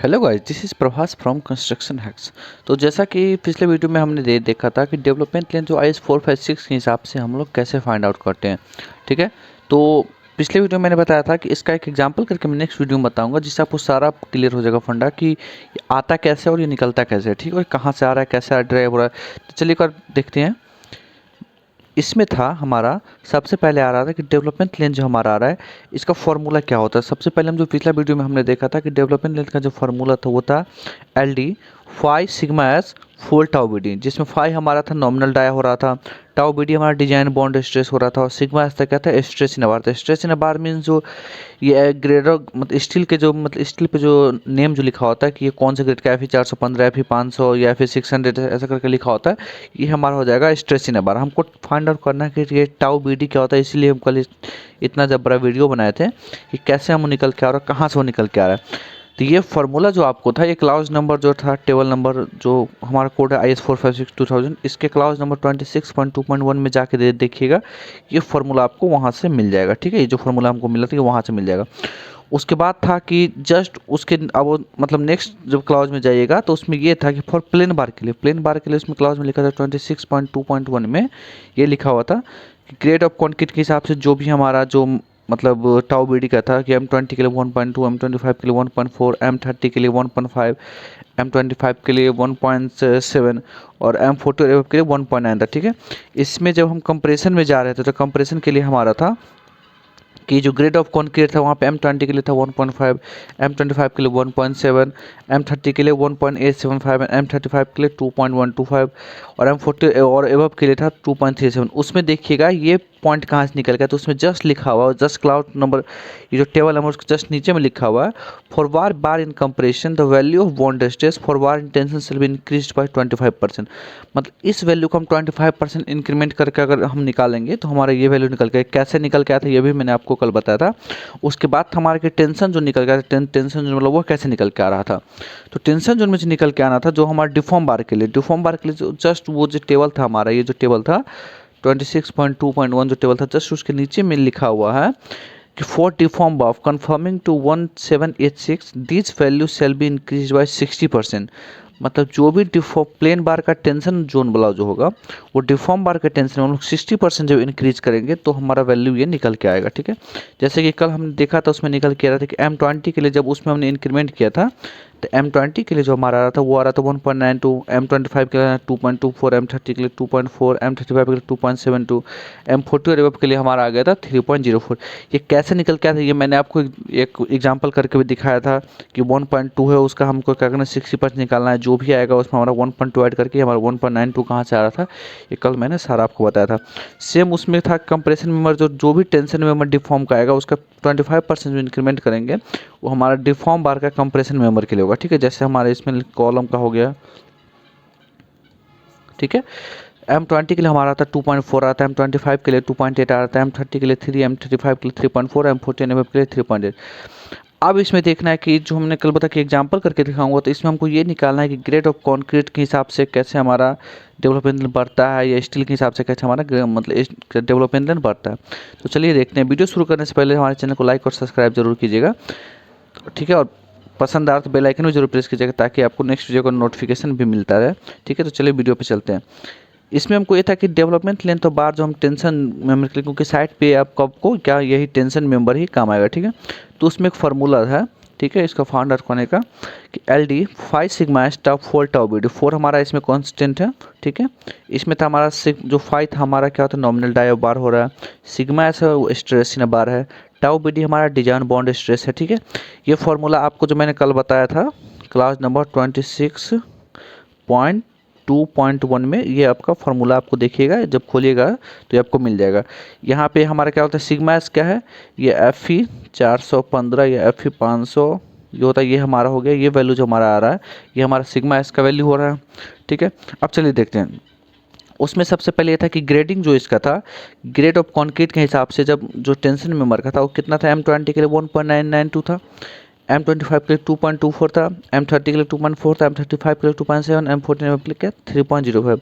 Hello guys, this is Prabhas from construction hacks. तो जैसा कि पिछले वीडियो में हमने देखा था कि डेवलपमेंट लेंथ जो IS 456 के हिसाब से हम लोग कैसे फाइंड आउट करते हैं। ठीक है, तो पिछले वीडियो में मैंने बताया था कि इसका एक एग्जांपल करके मैं नेक्स्ट वीडियो में बताऊंगा, जिससे आपको सारा क्लियर हो जाएगा फंडा कि ये आता कैसे और ये निकलता कैसे है। ठीक है, कहाँ से आ रहा है, कैसे ड्राइव हो रहा है। तो चलिए एक बार देखते हैं। इसमें था हमारा सबसे पहले आ रहा था कि डेवलपमेंट लेंथ जो हमारा आ रहा है, इसका फॉर्मूला क्या होता है। सबसे पहले हम जो पिछला वीडियो में हमने देखा था कि डेवलपमेंट लेंथ का जो फॉर्मूला था वो था LD 5 sigma S 4 tau B D, जिसमें 5 हमारा था नॉमिनल डाया हो रहा था, टाउ बी डी हमारा डिजाइन बॉन्ड स्ट्रेस हो रहा था, और सिग्मा एस तक क्या था, स्ट्रेस इन अ बार था। Stress in a bar means जो ये ग्रेड मतलब स्टील के जो मतलब स्टील पे जो नेम जो लिखा होता है कि ये कौन से ग्रेड का है, FE 415 FE 500 या फिर 600 ऐसा करके लिखा होता है, ये हमारा हो जाएगा स्ट्रेस इन अ बार। हमको फाइंड आउट करना है कि ये टाउ बी डी क्या होता है, इसीलिए हम कल इतना जब बड़ा वीडियो बनाए थे कि कैसे हम निकल के आ रहा है, कहाँ से वो निकल के आ रहा है। तो ये फार्मूला जो आपको था, ये क्लाउज नंबर जो था, टेबल नंबर जो हमारा कोड है IS 456-2000, इसके क्लाउज नंबर 26.2.1 में जाके देखिएगा, ये फार्मूला आपको वहाँ से मिल जाएगा। ठीक है, ये जो फार्मूला हमको मिला था ये वहाँ से मिल जाएगा। उसके बाद था कि जस्ट उसके अब मतलब नेक्स्ट जब क्लाउज में जाइएगा तो उसमें ये था कि फॉर प्लेन बार के लिए उसमें क्लाउज में लिखा था 26.2.1 में ये लिखा हुआ था कि ग्रेड ऑफ कॉन्क्रीट के हिसाब से जो भी हमारा जो मतलब टाउ बी डी का था कि M20 के लिए 1.2, M25 के लिए 1.4, M30 के लिए 1.5, M25 के लिए 1.7 और M40 के लिए 1.9 था। ठीक है, इसमें जब हम कंप्रेशन में जा रहे थे तो कंप्रेशन के लिए हमारा था कि जो ग्रेड ऑफ कॉन्क्रीट था वहाँ पे M20 के लिए था 1.5, M25 के लिए 1.7, M30 के लिए 1.875, M35 के लिए 2.125 और M40 और एबव के लिए था 2.37। उसमें देखिएगा ये पॉइंट कहाँ से निकल गया, तो उसमें जस्ट लिखा हुआ, जस्ट क्लाउड नंबर ये जो टेबल नंबर उसके जस्ट नीचे में लिखा हुआ है, for bar in compression the value of bond stress for bar in tension will be increased by 25%। मतलब इस वैल्यू को हम 25% इंक्रीमेंट करके अगर हम निकालेंगे तो हमारा ये वैल्यू निकल गया। कैसे निकल के आया था ये भी मैंने आपको कल बताया था। उसके बाद हमारे के टेंशन जो निकल गया था, टेंशन जो मतलब वो कैसे निकल के आ रहा था, तो टेंशन जोन में से निकल के आना था जो हमारा डिफॉर्म बार के लिए जो जस्ट वो जो टेबल था हमारा, ये जो टेबल था 26.2.1 जो टेबल था, जस्ट उसके नीचे में लिखा हुआ है कि for deform bar conforming to 1786 this value shall be increase by 60%। मतलब जो भी प्लेन बार का टेंशन जोन वाला जो होगा वो डिफॉर्म बार के टेंशन में हम लोग 60% जब इंक्रीज करेंगे तो हमारा वैल्यू ये निकल के आएगा। ठीक है, जैसे कि कल हमने देखा था उसमें निकल के आ रहा था कि M20 के लिए जब उसमें हमने इंक्रीमेंट किया था तो M20 के लिए जो हमारा आ रहा था वो आ रहा था 1.92, M25 के लिए 2.24, M30 के लिए 2.4, M35 के लिए 2.72, M40 और एबव के लिए हमारा आ गया था 3.04। ये कैसे निकल के आया था ये मैंने आपको एक एग्जांपल करके भी दिखाया था कि 1.2 है उसका हमको क्या करना है 60% निकालना है, जो भी आएगा उसमें हमारा 1.2 ऐड करके हमारा 1.92 कहाँ से आ रहा था ये कल मैंने सारा आपको बताया था। सेम उसमें था कंप्रेशन मेंबर जो भी टेंशन मेंबर डिफॉर्म का आएगा उसका 25% जो इंक्रीमेंट करेंगे वो हमारा डिफॉर्म बार का कंप्रेशन मेंबर के लिए होगा। ठीक है, जैसे हमारे इसमें कॉलम का हो गया। ठीक है, M20 के लिए हमारा आता है 2.4 आता है, M25 के लिए 2.8 आता है, M30 के लिए 3, M35 के लिए 3.4, M40 के लिए 3.8। अब इसमें देखना है कि जो हमने कल बताया कि एग्जांपल करके दिखाऊंगा, तो इसमें हमको ये निकालना है कि ग्रेड ऑफ कंक्रीट के हिसाब से कैसे हमारा डेवलपमेंट बढ़ता है या स्टील के हिसाब से कैसे हमारा मतलब डेवलपमेंट बढ़ता है। तो चलिए देखते हैं। वीडियो शुरू करने से पहले हमारे चैनल को लाइक और सब्सक्राइब जरूर कीजिएगा। ठीक है, और पसंद आ रहा तो बेल आइकन भी जरूर प्रेस कीजिएगा ताकि आपको नेक्स्ट वीडियो का नोटिफिकेशन भी मिलता रहे। ठीक है, तो चलिए वीडियो पे चलते हैं। इसमें हमको ये था कि डेवलपमेंट लेंथ और बार जो हम टेंशन मेंबर के लिए, क्योंकि साइड पे आपको क्या यही टेंशन मेंबर ही काम आएगा। ठीक है, तो उसमें एक फार्मूला है। ठीक है, इसका फाउंड आउट करने का कि LD 5 sigma S tau 4 tau B D, 4 हमारा इसमें कांस्टेंट है। ठीक है, इसमें था हमारा जो 5 था हमारा क्या होता है नॉमिनल डाई ऑफ बार हो रहा है, सिग्मा एस है स्ट्रेस इन बार है, टाउ बी डी हमारा डिजाइन बॉन्ड स्ट्रेस है। ठीक है, ये फार्मूला आपको जो मैंने कल बताया था क्लास नंबर 26.2.1 में, ये आपका फार्मूला आपको देखिएगा जब खोलिएगा तो ये आपको मिल जाएगा। यहाँ पे हमारा क्या होता है सिग्मा एस क्या है, ये FE 415 या FE 500 ये होता है, ये हमारा हो गया। ये वैल्यू जो हमारा आ रहा है ये हमारा सिग्मा एस का वैल्यू हो रहा है। ठीक है, अब चलिए देखते हैं। उसमें सबसे पहले ये था कि ग्रेडिंग जो इसका था ग्रेड ऑफ कॉन्क्रीट के हिसाब से जब जो टेंशन मेंबर का था वो कितना था, M20 के लिए 1.992 था, M25 के लिए 2.24 था, M30 के लिए 2.4 था, M35 के लिए 2.7, M40 के लिए 3.05।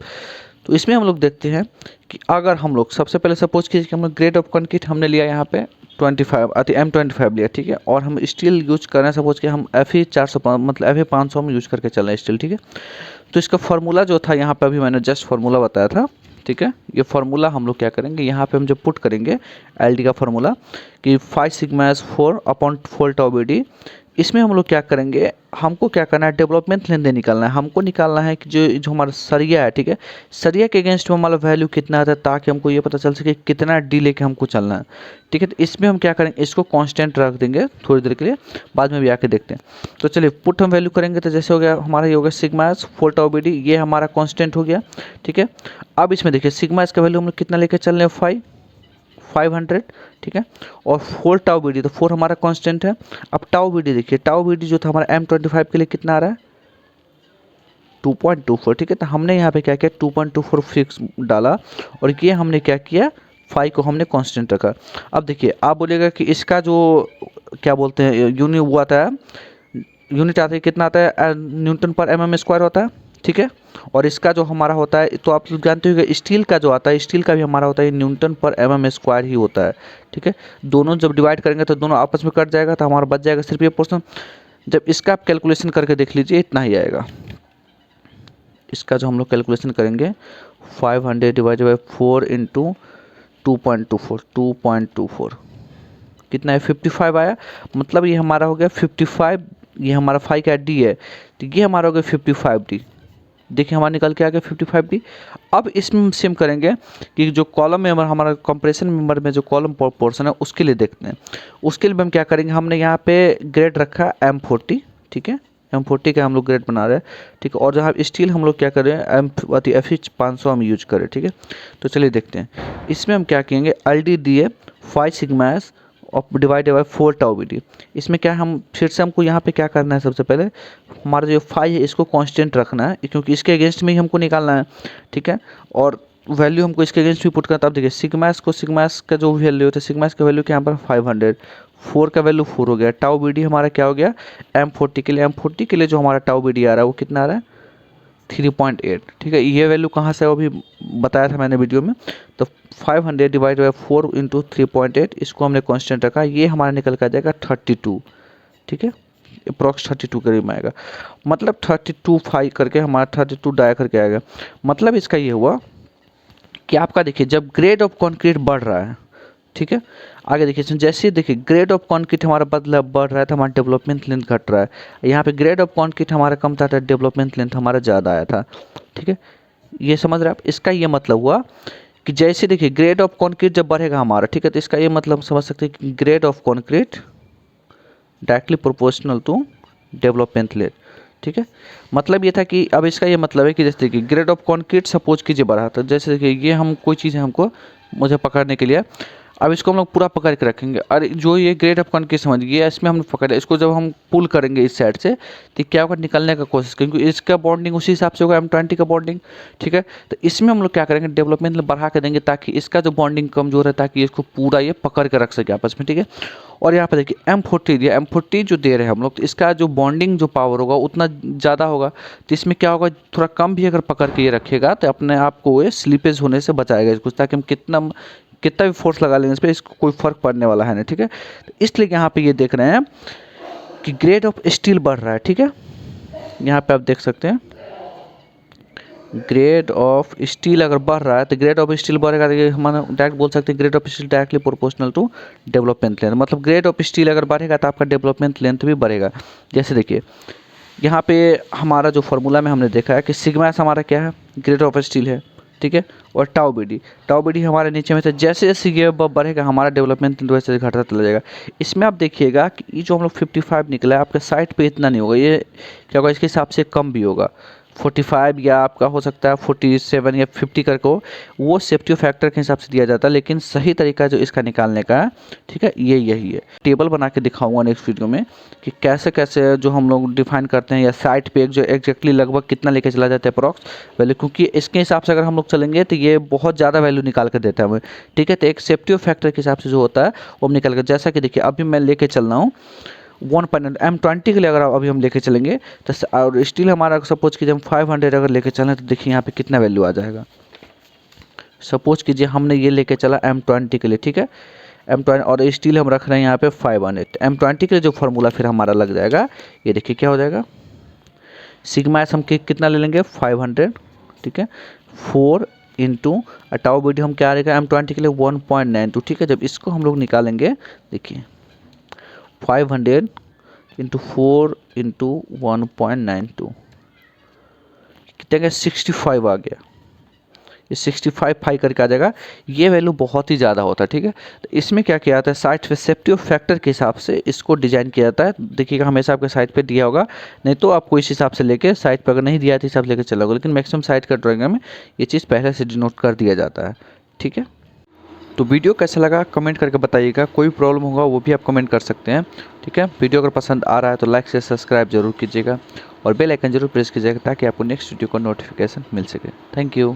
तो इसमें हम लोग देखते हैं कि अगर हम लोग सबसे पहले सपोज कीजिए कि हम लोग ग्रेड ऑफ कॉन्क्रीट हमने लिया यहाँ पे 25 M25 लिया, ठीक है, और हम स्टील यूज कर रहे हैं, सपोज कि हम FE 400 मतलब FE 500 में यूज करके चल रहे हैं स्टील, ठीक है। तो इसका फार्मूला जो था यहाँ पे अभी मैंने जस्ट फार्मूला बताया था, ठीक है। ये फार्मूला हम लोग क्या करेंगे, यहाँ पे हम जब पुट करेंगे LD का फार्मूला कि 5 sigma S 4 upon 4 tau BD, इसमें हम लोग क्या करेंगे, हमको क्या करना है, डेवलपमेंट लेंथ निकालना है। हमको निकालना है कि जो जो हमारा सरिया है, ठीक है, सरिया के अगेंस्ट में हमारा वैल्यू कितना आता है, ताकि हमको ये पता चल सके कितना डी लेके हमको चलना है, ठीक है। तो इसमें हम क्या करेंगे, इसको कांस्टेंट रख देंगे थोड़ी देर के लिए, बाद में भी आके देखते हैं। तो चलिए पुट हम वैल्यू करेंगे, तो जैसे हो गया हमारा, ये हो गया सिग्मा एस 4 टाउ BD, ये हमारा कांस्टेंट हो गया, ठीक है। अब इसमें देखिए सिग्मा एस का वैल्यू हम लोग कितना लेके चल रहे हैं, 500, ठीक है, और 4 टाउ BD, तो 4 हमारा कांस्टेंट है। अब टाउ BD देखिए, टाउ BD जो था हमारा M25 के लिए कितना आ रहा है, 2.24, ठीक है। तो हमने यहाँ पे क्या किया, 2.24 फिक्स डाला, और ये हमने क्या किया, 5 को हमने कांस्टेंट रखा। अब देखिए आप बोलिएगा कि इसका जो क्या बोलते हैं यूनिट वो आता है, यूनिट आता है कितना आता है, न्यूटन पर mm² होता है, ठीक है। और इसका जो हमारा होता है, तो आप जानते हो कि स्टील का जो आता है, स्टील का भी हमारा होता है न्यूटन पर mm² ही होता है, ठीक है। दोनों जब डिवाइड करेंगे तो दोनों आपस में कट जाएगा, तो हमारा बच जाएगा सिर्फ ये पोर्शन। जब इसका आप कैलकुलेशन करके देख लीजिए, इतना ही आएगा। इसका जो हम लोग कैलकुलेशन करेंगे, 500 डिवाइडेड बाई 4 इंटू 2.24 कितना है, 55 आया। मतलब ये हमारा हो गया 55, ये हमारा 5 का डी है, तो ये हमारा हो गया 55D। देखिए हमारा निकल के आ गया 55D। अब इसमें हम सेम करेंगे कि जो कॉलम मेंबर, हमारा कंप्रेशन मेंबर में जो कॉलम पोर्शन है उसके लिए देखते हैं। उसके लिए हम क्या करेंगे, हमने यहाँ पे ग्रेड रखा M40, ठीक है, M40 का हम लोग ग्रेड बना रहे हैं, ठीक है। और जहाँ स्टील हम लोग क्या कर रहे हैं, FE 500 हम यूज करें, ठीक है। तो चलिए देखते हैं, इसमें हम क्या करेंगे, LD दिए 5 सिग्मा एस और डिवाइडेड बाई 4 टाउ BD। इसमें क्या हम फिर से हमको यहाँ पे क्या करना है, सबसे पहले हमारा जो 5 है इसको कांस्टेंट रखना है, क्योंकि इसके अगेंस्ट में ही हमको निकालना है, ठीक है। और वैल्यू हमको इसके अगेंस्ट भी पुट करना है। तब देखिए सिग्मा एस का जो वैल्यू होता है, सिग्मा एस का वैल्यू क्या यहाँ पर 500, 4 का वैल्यू 4 हो गया। टाउ BD हमारा क्या हो गया, M40 के लिए जो हमारा टाउ BD आ रहा है वो कितना आ रहा है, 3.8, ठीक है। ये वैल्यू कहाँ से वो भी बताया था मैंने वीडियो में। तो 500 डिवाइड बाई 4 इंटू 3.8, इसको हमने कांस्टेंट रखा, ये हमारा निकल कर जाएगा 32, ठीक है, अप्रॉक्स 32 करीब आएगा। मतलब 32 5 करके हमारा 32 डाया करके आएगा। मतलब इसका ये हुआ कि आपका देखिए जब ग्रेड ऑफ कंक्रीट बढ़ रहा है, ठीक है, आगे देखिए जैसे देखिए ग्रेड ऑफ कंक्रीट हमारा बदला बढ़ रहा है, तो हमारा डेवलपमेंट लेंथ घट रहा है। यहाँ पे ग्रेड ऑफ कंक्रीट हमारा कम था, डेवलपमेंट लेंथ हमारा ज़्यादा आया था, ठीक है। ये समझ रहे हैं आप, इसका ये मतलब हुआ कि जैसे देखिए ग्रेड ऑफ कंक्रीट जब बढ़ेगा हमारा, ठीक है, तो इसका ये मतलब समझ सकते हैं कि grade of concrete directly proportional to development length, ठीक है। मतलब ये था कि अब इसका ये मतलब है कि जैसे देखिए ग्रेड ऑफ कंक्रीट सपोज कीजिए बढ़ा, तो जैसे देखिए ये हम कोई चीज़ है हमको मुझे पकड़ने के लिए, अब इसको हम लोग पूरा पकड़ के रखेंगे, और जो ये ग्रेड ऑफ कंक्रीट समझिए इसमें हमने पकड़ा, इसको जब हम पुल करेंगे इस साइड से, तो क्या होगा, निकलने का कोशिश, क्योंकि इसका बॉन्डिंग उसी हिसाब से होगा M20 का बॉन्डिंग, ठीक है। तो इसमें हम लोग क्या करेंगे, डेवलपमेंट बढ़ा के देंगे, ताकि इसका जो बॉन्डिंग कमजोर है, ताकि इसको पूरा ये पकड़ के रख सके आपस में, ठीक है। और यहाँ पे देखिए M40 दिया, M40 जो दे रहे हैं हम लोग, तो इसका जो बॉन्डिंग जो पावर होगा उतना ज़्यादा होगा। तो इसमें क्या होगा, थोड़ा कम भी अगर पकड़ के ये रखेगा, तो अपने आप को ये स्लीपेज होने से बचाएगा इसको, ताकि हम कितना भी फोर्स लगा लेंगे इस पर, इसको कोई फर्क पड़ने वाला है नहीं, ठीक है। तो इसलिए यहाँ पे ये देख रहे हैं कि ग्रेड ऑफ स्टील बढ़ रहा है, ठीक है। यहाँ पे आप देख सकते हैं ग्रेड ऑफ स्टील अगर बढ़ रहा है, तो ग्रेड ऑफ स्टील बढ़ेगा, तो ये हम डायरेक्ट बोल सकते हैं grade of steel directly proportional to development length. मतलब ग्रेड ऑफ स्टील अगर बढ़ेगा तो आपका डेवलपमेंट लेंथ भी बढ़ेगा। जैसे देखिए यहाँ पे हमारा जो फार्मूला में हमने देखा है कि सिग्मा एस हमारा क्या है, ग्रेड ऑफ स्टील है, ठीक है, और टाउ BD हमारे नीचे में, तो जैसे जैसे ये बढ़ेगा हमारा डेवलपमेंट वैसे घटता चला जाएगा। इसमें आप देखिएगा कि ये जो हम लोग 55 निकला है, आपके साइड पे इतना नहीं होगा, ये क्या होगा, इसके हिसाब से कम भी होगा, 45 या आपका हो सकता है 47 या 50 करके हो, वो सेफ्टी फैक्टर के हिसाब से दिया जाता है। लेकिन सही तरीका जो इसका निकालने का है, ठीक है, ये यही है। टेबल बना के दिखाऊंगा नेक्स्ट वीडियो में कि कैसे कैसे जो हम लोग डिफाइन करते हैं, या साइड पे जो एग्जैक्टली लगभग कितना लेके चला जाता है अप्रॉक्स वैल्यू, क्योंकि इसके हिसाब से अगर हम लोग चलेंगे तो ये बहुत ज़्यादा वैल्यू निकाल कर देता है हमें, ठीक है। तो एक सेफ्टी फैक्टर के हिसाब से जो होता है वो हम निकाल कर, जैसा कि देखिए अभी मैं लेके चल रहा हूँ 1.9 M20 के लिए अगर अभी हम लेके चलेंगे, तो और स्टील हमारा सपोज कीजिए हम 500 अगर लेके चलें, तो देखिए यहाँ पे कितना वैल्यू आ जाएगा। सपोज कीजिए हमने ये लेके चला M20 के लिए, ठीक है, M20 और स्टील हम रख रहे हैं यहाँ पे 500। M20 के लिए जो फार्मूला फिर हमारा लग जाएगा, ये देखिए क्या हो जाएगा, सिग्मा एस हम कितना ले लेंगे 500, ठीक है, 4 इंटू टाउ बी डी हम क्या आ रहेगा M20 के लिए 1.92, ठीक है। जब इसको हम लोग निकालेंगे, देखिए 500 इंटू 4 इंटू 1.92 कितने का 65 आ गया, ये 65 फाई करके आ जाएगा। ये वैल्यू बहुत ही ज़्यादा होता है, ठीक है। तो इसमें क्या किया जाता है, साइट पे सेफ्टी ऑफ फैक्टर के हिसाब से इसको डिजाइन किया जाता है। देखिएगा हमेशा आपके साइट पे दिया होगा, नहीं तो आपको इस हिसाब से लेके साइट पर अगर नहीं दिया तो हिसाब से लेकर चला होगा, लेकिन मैक्सिमम साइट का ड्राइंग में ये चीज़ पहले से डिनोट कर दिया जाता है, ठीक है। तो वीडियो कैसा लगा कमेंट करके बताइएगा, कोई प्रॉब्लम होगा वो भी आप कमेंट कर सकते हैं, ठीक है। वीडियो अगर पसंद आ रहा है तो लाइक से सब्सक्राइब जरूर कीजिएगा और बेल आइकन जरूर प्रेस कीजिएगा ताकि आपको नेक्स्ट वीडियो का नोटिफिकेशन मिल सके। Thank you.